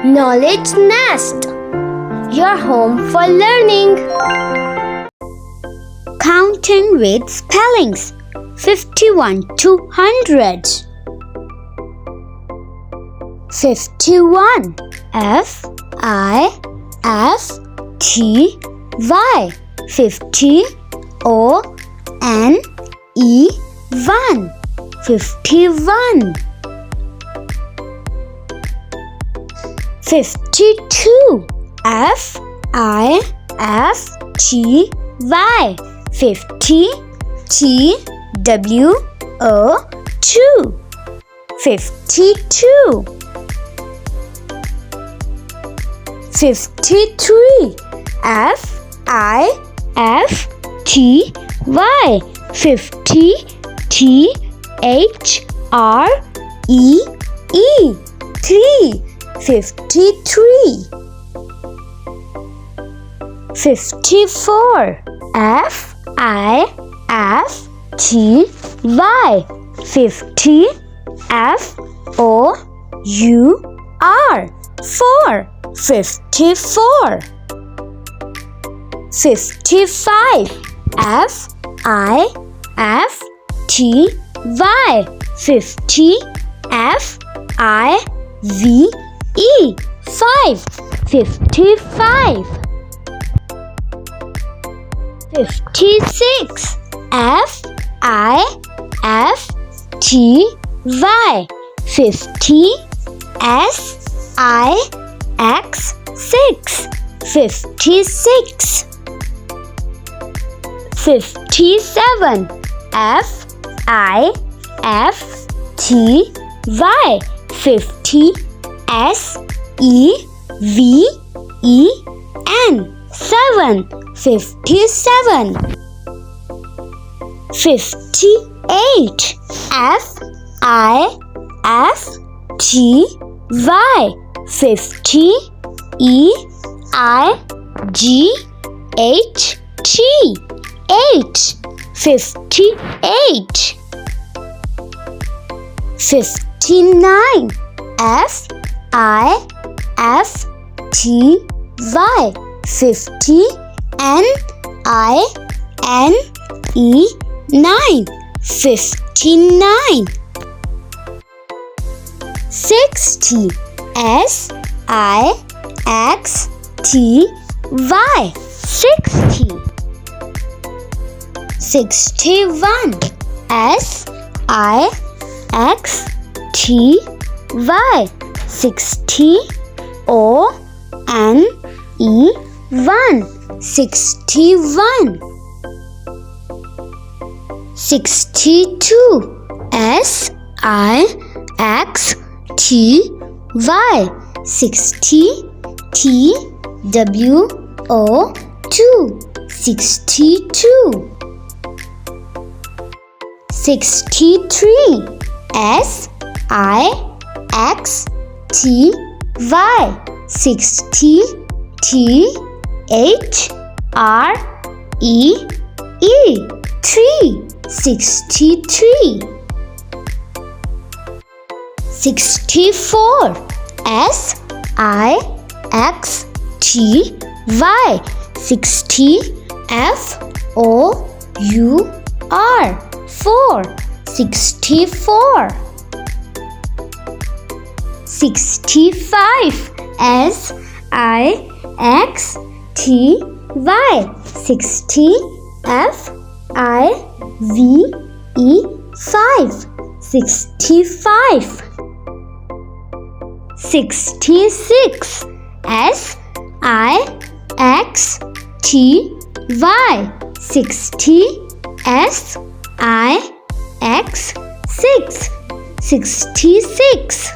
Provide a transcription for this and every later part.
Knowledge Nest, your home for learning. Counting with spellings 51 to 100. 51. F-I-F-T-Y. 50. O-N-E-1. 51. 52. F-I-F-T-Y. 50. T-W-O-2. 52. 53. F-I-F-T-Y. 50. T-H-R-E-E. 3. 53. 54. F-I-F-T-Y. 50. F-O-U-R. 4. 54. 55. F-I-F-T-Y. 50. F-I-V-E. 5. 55. 56. F-I-F-T-Y. 50. S-I-X-6. 56. 57. F-I-F-T-Y. 50. S-E-V-E-N. 7. 57. 58. F-I-F-T-Y. 50. E-I-G-H-T. 8. 58. 59. F-I-F-T-Y. 50. N-I-N-E 9. 59. 60. S-I-X-T-Y. 60. 61. S-I-X-T-Y. 60. O-N-E-1. 61. 62. S-I-X-T-Y. 60. T-W-O-2. 62. 63. S-I-X-T-Y. 60. T-H-R-E-E. 3. 63. 64. S-I-X-T-Y. 60. F-O-U-R. 4. 64. 65. S-I-X-T-Y. 60. F-I-V-E 5. 65. 66. S-I-X-T-Y. 60. S-I-X-6. 66.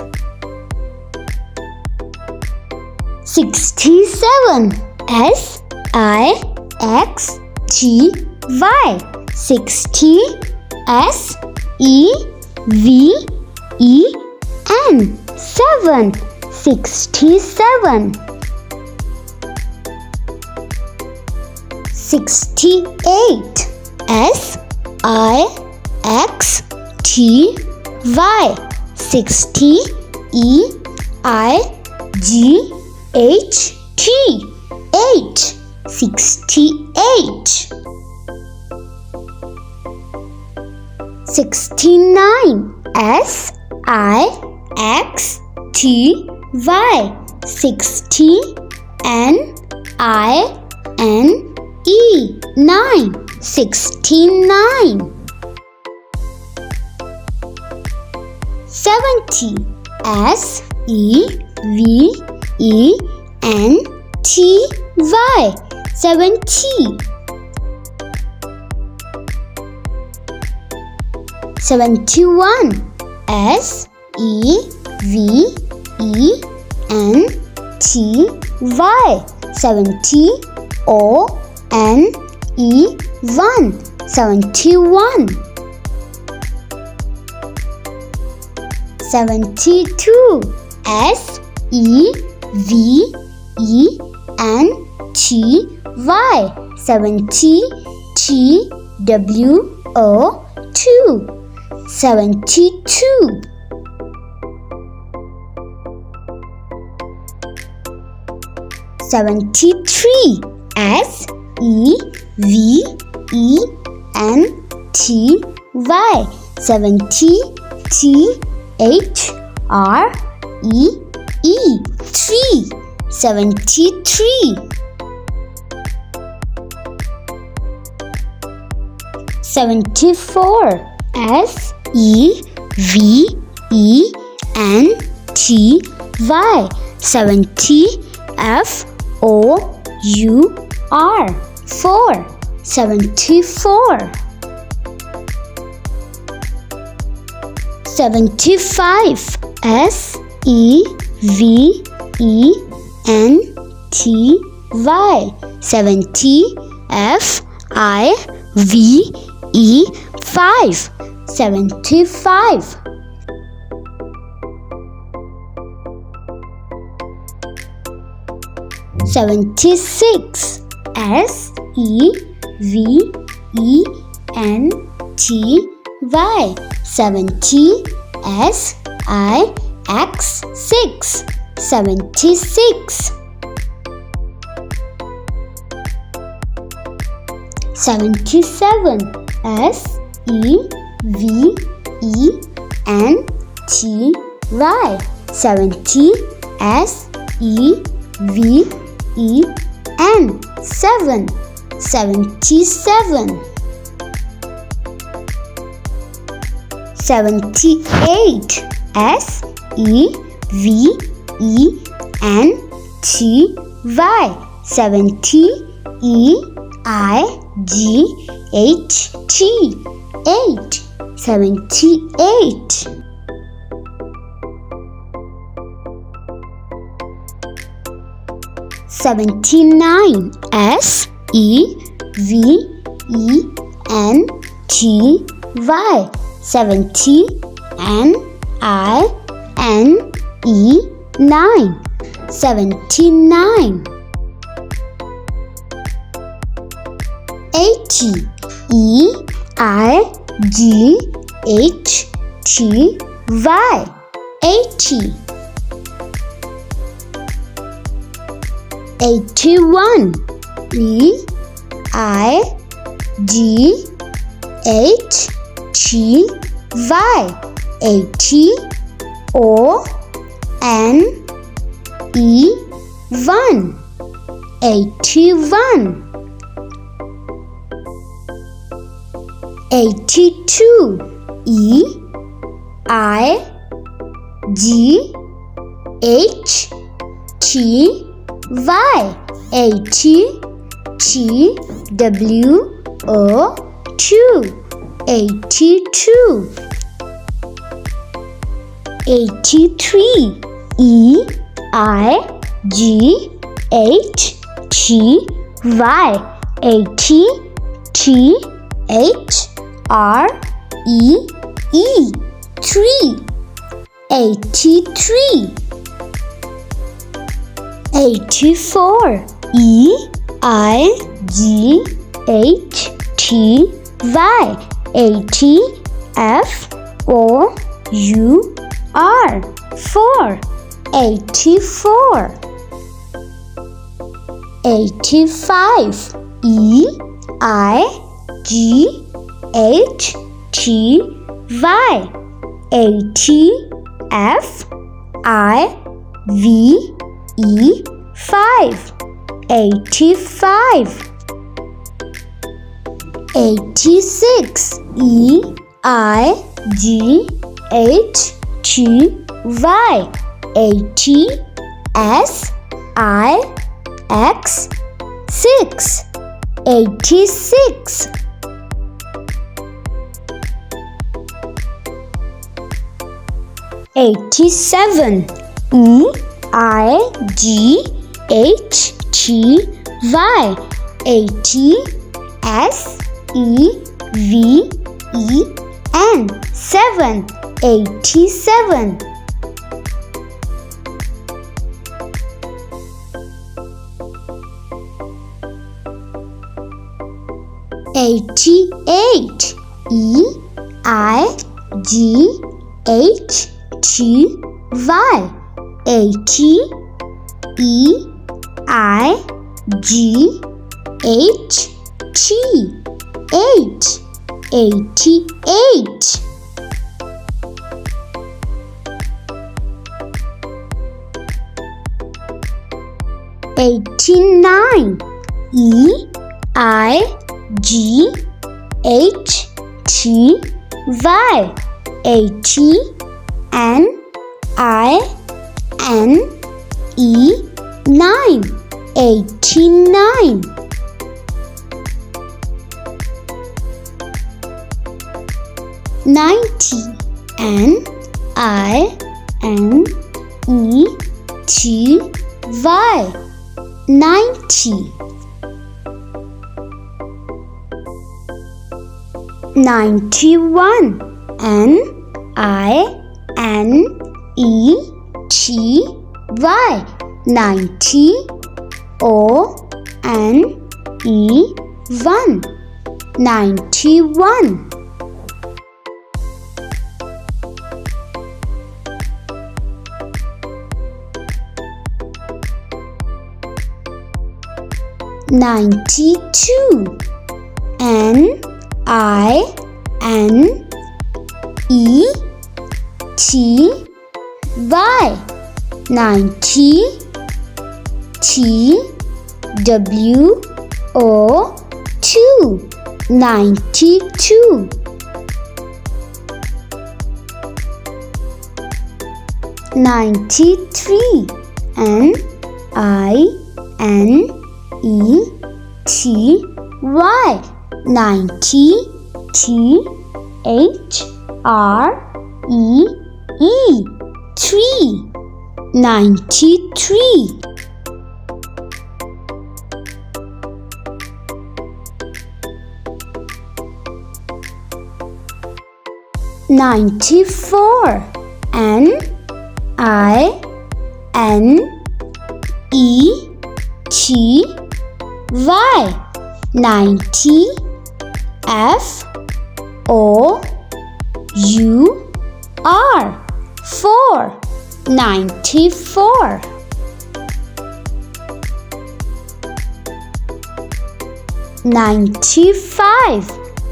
67. S-I-X-T-Y. 60. S-E-V-E-N. 7. 67. 68. S-I-X-T-Y. 60. eight. 68. 69. Sixty. 69. 69. 70. 70. 71. 71. 71. 72. 72. 72. 73. 73. 74. 74. 75. 75. 76. 76. 77. 77. 78. 78. 79. 79. 80. 80. 81. 81. 82. 82. 83. 83. 84. 84. 84. 85. EIGHTY. 80. FIVE. 5. 85. 86. EIGHTY. 80. SIX. 6. 86. 87. EIGHTY. 80. SEVEN. 7. 87. 88. EIGHTY. 80. EIGHT. 88. 89. EIGHTY. 80. NINE. 89. 90. NINETY. 90. 91. NINETY. 90. ONE. 91. 92. NINETY. 90. TWO2. 92. 93. NINETY. 90. THREE. 3. 93. 94. NINETY. 90. FOUR. 4. 94. 95.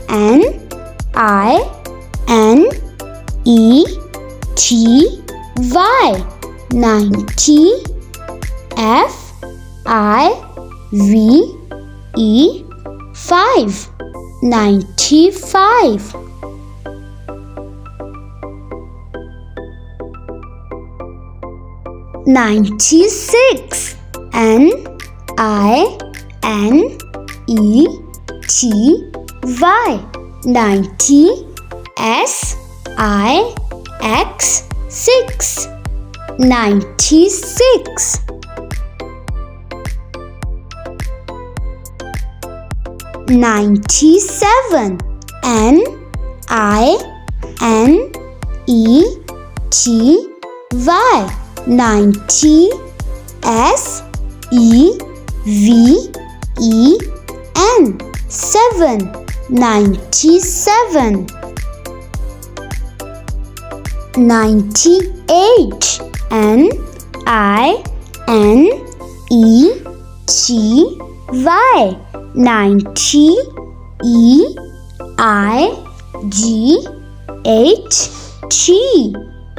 NINETY. 90. FIVE. 5. 95. 96. NINETY. 90. SIX. 6. 96. 97. NINETY. 90. SEVEN. 7. 97. 98. NINETY. I N E T Y 90 E I G H T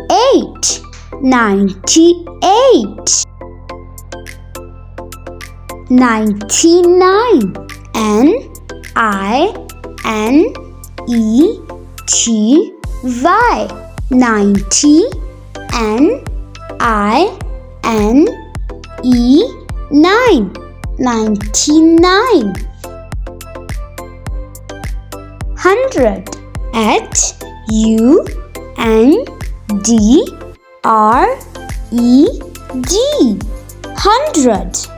8 98 99 N I N E T Y 90 N I N E 9 99 100 H U N D R E D 100